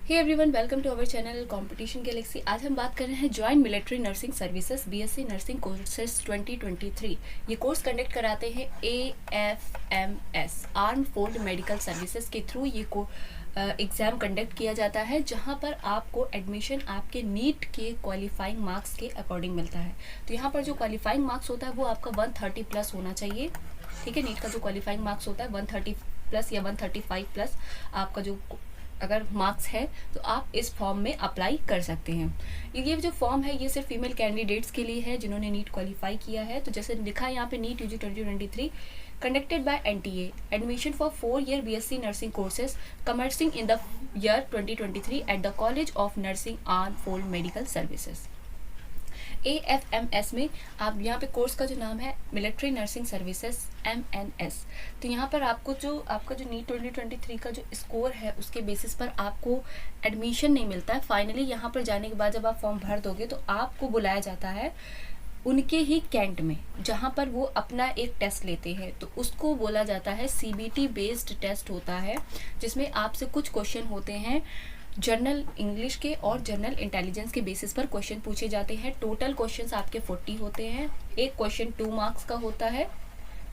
Hey everyone, welcome to our channel competition galaxy. आज हम बात कर रहे हैं joint military nursing services BSc nursing courses 2023। ये कोर्स कंडक्ट कराते हैं AFMS arm force medical services के थ्रू। ये एग्ज़ाम कंडक्ट किया जाता है जहां पर आपको एडमिशन आपके नीट के क्वालिफाइंग मार्क्स के अकॉर्डिंग मिलता है। तो यहाँ पर जो क्वालिफाइंग मार्क्स होता है वो आपका 130 प्लस होना चाहिए। ठीक है, नीट का जो क्वालिफाइंग मार्क्स होता है 130 प्लस या 135 प्लस आपका जो अगर मार्क्स है तो आप इस फॉर्म में अप्लाई कर सकते हैं। ये जो फॉर्म है ये सिर्फ फीमेल कैंडिडेट्स के लिए है जिन्होंने नीट क्वालिफाई किया है। तो जैसे लिखा है यहाँ पे NEET UG 2023 conducted by NTA, admission for 4-year BSc nursing courses commencing in the year 2023 at the College of Nursing Armed Medical Services। AFMS में आप यहाँ पे कोर्स का जो नाम है मिलिट्री नर्सिंग सर्विसेज MNS। तो यहाँ पर आपको जो आपका जो नीट 2023 का जो स्कोर है उसके बेसिस पर आपको एडमिशन नहीं मिलता है। फाइनली यहाँ पर जाने के बाद जब आप फॉर्म भर दोगे तो आपको बुलाया जाता है उनके ही कैंट में जहाँ पर वो अपना एक टेस्ट लेते हैं। तो उसको बोला जाता है CBT बेस्ड टेस्ट होता है, जिसमें आपसे कुछ क्वेश्चन होते हैं जनरल इंग्लिश के और जनरल इंटेलिजेंस के बेसिस पर क्वेश्चन पूछे जाते हैं। टोटल क्वेश्चंस आपके 40 होते हैं। एक क्वेश्चन 2 मार्क्स का होता है।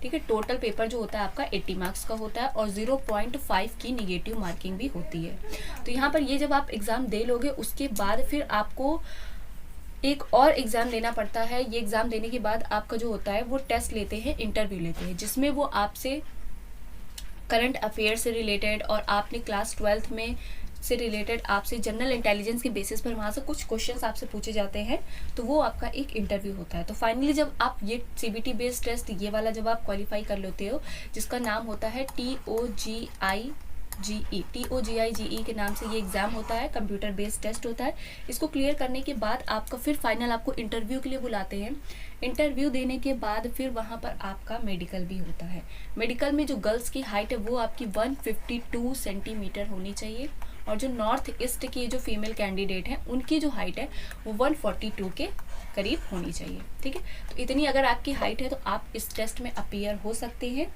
ठीक है, टोटल पेपर जो होता है आपका 80 मार्क्स का होता है और 0.5 की निगेटिव मार्किंग भी होती है। तो यहाँ पर ये जब आप एग्ज़ाम दे लोगे उसके बाद फिर आपको एक और एग्ज़ाम देना पड़ता है। ये एग्ज़ाम देने के बाद आपका जो होता है वो टेस्ट लेते हैं, इंटरव्यू लेते हैं, जिसमें वो आपसे करंट अफेयर से रिलेटेड और आपने क्लास 12th में से रिलेटेड आपसे जनरल इंटेलिजेंस के बेसिस पर वहाँ से कुछ क्वेश्चंस आपसे पूछे जाते हैं। तो वो आपका एक इंटरव्यू होता है। तो फाइनली जब आप ये CBT बेस्ड टेस्ट ये वाला जब आप क्वालिफाई कर लेते हो, जिसका नाम होता है TOGIGE के नाम से ये एग्ज़ाम होता है, कंप्यूटर बेस्ड टेस्ट होता है। इसको क्लियर करने के बाद आपका फिर फाइनल आपको इंटरव्यू के लिए बुलाते हैं। इंटरव्यू देने के बाद फिर वहाँ पर आपका मेडिकल भी होता है। मेडिकल में जो गर्ल्स की हाइट है वो आपकी 152 सेंटीमीटर होनी चाहिए और जो नॉर्थ ईस्ट की जो फीमेल कैंडिडेट हैं उनकी जो हाइट है वो 142 के करीब होनी चाहिए। ठीक है, तो इतनी अगर आपकी हाइट है तो आप इस टेस्ट में अपीयर हो सकते हैं।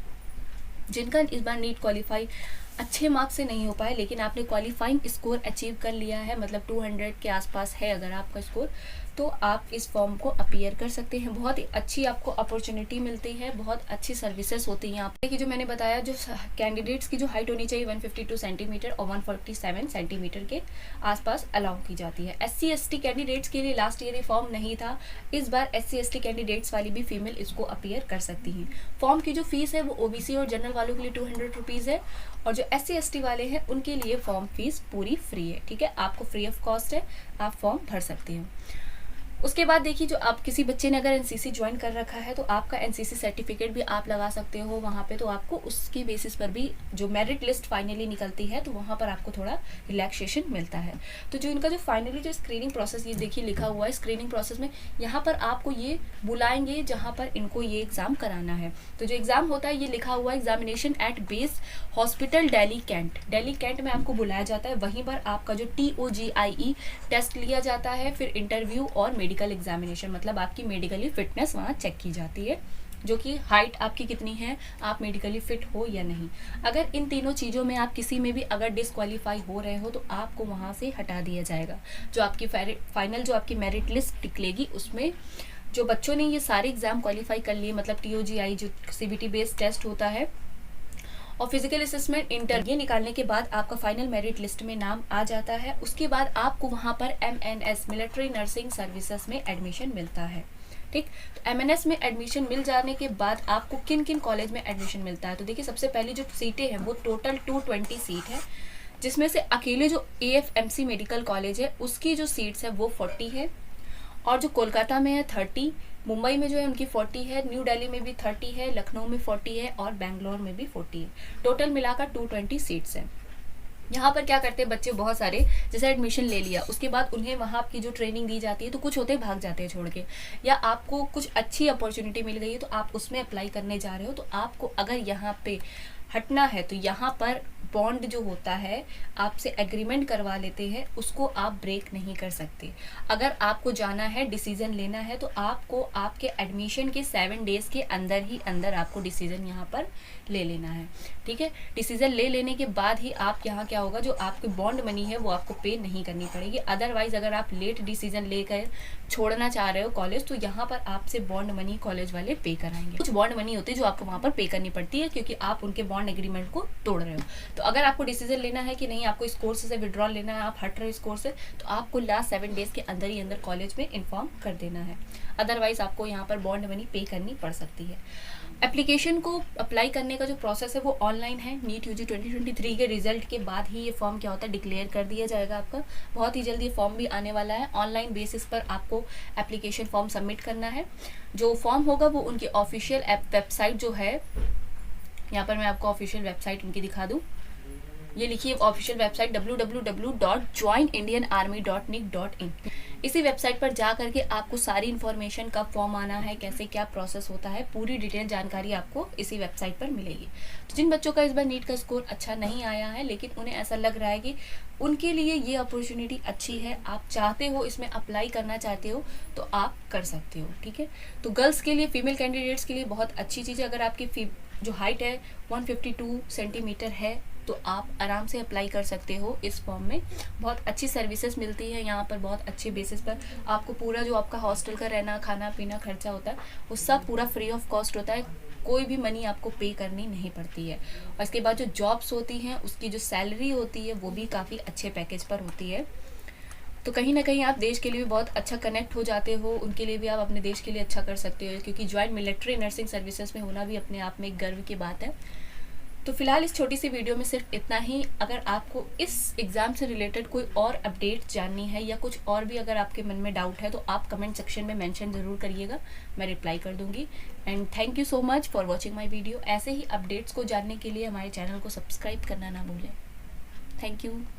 जिनका इस बार नीट क्वालिफाई अच्छे मार्क्स से नहीं हो पाए लेकिन आपने क्वालिफाइंग स्कोर अचीव कर लिया है, मतलब 200 के आसपास है अगर आपका स्कोर, तो आप इस फॉर्म को अपीयर कर सकते हैं। बहुत ही अच्छी आपको अपॉर्चुनिटी मिलती है, बहुत अच्छी सर्विसेज होती हैं यहाँ पे। कि जो मैंने बताया जो कैंडिडेट्स की जो हाइट होनी चाहिए 152 सेंटीमीटर और 147 सेंटीमीटर के आसपास अलाउ की जाती है। SC/ST कैंडिडेट्स के लिए लास्ट ईयर ये फॉर्म नहीं था, इस बार SC/ST कैंडिडेट्स वाली भी फीमेल इसको अपीयर कर सकती हैं। फॉर्म की जो फीस है वो OBC और जनरल वालों के लिए 200 रुपीज़ है और जो SC/ST वाले हैं उनके लिए फॉर्म फीस पूरी फ्री है। ठीक है, आपको फ्री ऑफ कॉस्ट है, आप फॉर्म भर सकते हैं। उसके बाद देखिए, जो आप किसी बच्चे ने अगर NCC ज्वाइन कर रखा है तो आपका NCC सर्टिफिकेट भी आप लगा सकते हो वहाँ पे। तो आपको उसकी बेसिस पर भी जो मेरिट लिस्ट फाइनली निकलती है तो वहाँ पर आपको थोड़ा रिलैक्सेशन मिलता है। तो जो इनका जो फाइनली जो स्क्रीनिंग प्रोसेस ये देखिए लिखा हुआ है, स्क्रीनिंग प्रोसेस में यहाँ पर आपको ये बुलाएंगे जहाँ पर इनको ये एग्ज़ाम कराना है। तो जो एग्ज़ाम होता है ये लिखा हुआ है examination at base hospital Delhi Cantt में आपको बुलाया जाता है। वहीं पर आपका जो TOGIE टेस्ट लिया जाता है, फिर इंटरव्यू और मेडिकल एग्जामिनेशन, मतलब आपकी मेडिकली फिटनेस वहाँ चेक की जाती है, जो कि हाइट आपकी कितनी है, आप मेडिकली फिट हो या नहीं। अगर इन तीनों चीज़ों में आप किसी में भी अगर डिसक्वालीफाई हो रहे हो तो आपको वहाँ से हटा दिया जाएगा। जो आपकी फाइनल जो आपकी मेरिट लिस्ट निकलेगी उसमें जो बच्चों ने ये सारे एग्जाम क्वालिफाई कर लिए, मतलब TOGIE जो CBT बेस्ड टेस्ट होता है और फिजिकल असेसमेंट इंटरव्यू निकालने के बाद आपका फाइनल मेरिट लिस्ट में नाम आ जाता है। उसके बाद आपको वहाँ पर MNS मिलिट्री नर्सिंग सर्विसेज में एडमिशन मिलता है। ठीक, तो MNS में एडमिशन मिल जाने के बाद आपको किन किन कॉलेज में एडमिशन मिलता है। तो देखिए, सबसे पहली जो सीटें हैं वो टोटल 220 सीट है, जिसमें से अकेले जो AFMC मेडिकल कॉलेज है उसकी जो सीट्स है वो 40 है और जो कोलकाता में है 30, मुंबई में जो है उनकी 40 है, न्यू दिल्ली में भी 30 है, लखनऊ में 40 है और बेंगलोर में भी 40 है। टोटल मिलाकर 220 सीट्स हैं। यहाँ पर क्या करते हैं बच्चे बहुत सारे, जैसे एडमिशन ले लिया उसके बाद उन्हें वहाँ की जो ट्रेनिंग दी जाती है तो कुछ होते भाग जाते हैं छोड़ के, या आपको कुछ अच्छी अपॉर्चुनिटी मिल गई है तो आप उसमें अप्लाई करने जा रहे हो तो आपको अगर यहाँ पे हटना है तो यहाँ पर बॉन्ड जो होता है, आपसे एग्रीमेंट करवा लेते हैं, उसको आप ब्रेक नहीं कर सकते। अगर आपको जाना है, डिसीजन लेना है, तो आपको आपके एडमिशन के 7 डेज के अंदर ही अंदर आपको डिसीजन यहाँ पर ले लेना है, ठीक है। डिसीजन ले लेने के बाद ही आप यहाँ क्या होगा, जो आपकी बॉन्ड मनी है वो आपको पे नहीं करनी पड़ेगी। अदरवाइज अगर आप लेट डिसीजन लेकर छोड़ना चाह रहे हो कॉलेज, तो यहाँ पर आपसे बॉन्ड मनी कॉलेज वाले पे कराएंगे। कुछ बॉन्ड मनी होती है जो आपको वहाँ पर पे करनी पड़ती है, क्योंकि आप उनके बॉन्ड एग्रीमेंट को तोड़ रहे हो। तो अगर आपको डिसीजन लेना है कि नहीं, आपको इस कोर्स से विड्रॉल लेना है, आप हट रहे हो इस कोर्स से, तो आपको लास्ट 7 डेज के अंदर ही अंदर कॉलेज में इन्फॉर्म कर देना है। अदरवाइज आपको यहाँ पर बॉन्ड मनी पे करनी पड़ सकती है। एप्लीकेशन को अप्लाई करने का जो प्रोसेस है वो ऑनलाइन है। नीट यूजी 2023 के रिजल्ट के बाद ही ये फॉर्म क्या होता है, डिक्लेयर कर दिया जाएगा आपका। बहुत ही जल्दी ये फॉर्म भी आने वाला है। ऑनलाइन बेसिस पर आपको एप्लीकेशन फॉर्म सबमिट करना है। जो फॉर्म होगा वो उनकी ऑफिशियल वेबसाइट जो है, यहाँ पर मैं आपको ऑफिशियल वेबसाइट उनकी दिखा दूँ। ये लिखिए ऑफिशियल वेबसाइट www.joinindianarmy.nic.in। इसी वेबसाइट पर जा करके आपको सारी इन्फॉर्मेशन, कब फॉर्म आना है, कैसे क्या प्रोसेस होता है, पूरी डिटेल जानकारी आपको इसी वेबसाइट पर मिलेगी। तो जिन बच्चों का इस बार नीट का स्कोर अच्छा नहीं आया है, लेकिन उन्हें ऐसा लग रहा है कि उनके लिए ये अपॉर्चुनिटी अच्छी है, आप चाहते हो इसमें अप्लाई करना चाहते हो, तो आप कर सकते हो, ठीक है। तो गर्ल्स के लिए, फीमेल कैंडिडेट्स के लिए बहुत अच्छी चीज़ है। अगर आपकी जो हाइट है 152 सेंटीमीटर है, तो आप आराम से अप्लाई कर सकते हो इस फॉर्म में। बहुत अच्छी सर्विसेज मिलती है यहाँ पर, बहुत अच्छे बेसिस पर आपको पूरा जो आपका हॉस्टल का रहना, खाना पीना खर्चा होता है, वो सब पूरा फ्री ऑफ कॉस्ट होता है। कोई भी मनी आपको पे करनी नहीं पड़ती है। और इसके बाद जो जॉब्स होती हैं, उसकी जो सैलरी होती है वो भी काफ़ी अच्छे पैकेज पर होती है। तो कहीं ना कहीं आप देश के लिए भी बहुत अच्छा कनेक्ट हो जाते हो, उनके लिए भी आप अपने देश के लिए अच्छा कर सकते हो, क्योंकि ज्वाइंट मिलिट्री नर्सिंग सर्विसेज में होना भी अपने आप में एक गर्व की बात है। तो फिलहाल इस छोटी सी वीडियो में सिर्फ इतना ही। अगर आपको इस एग्ज़ाम से रिलेटेड कोई और अपडेट जाननी है, या कुछ और भी अगर आपके मन में डाउट है, तो आप कमेंट सेक्शन में मेंशन ज़रूर करिएगा, मैं रिप्लाई कर दूंगी। And thank you so much for watching my video. ऐसे ही अपडेट्स को जानने के लिए हमारे चैनल को सब्सक्राइब करना ना भूलें। Thank you.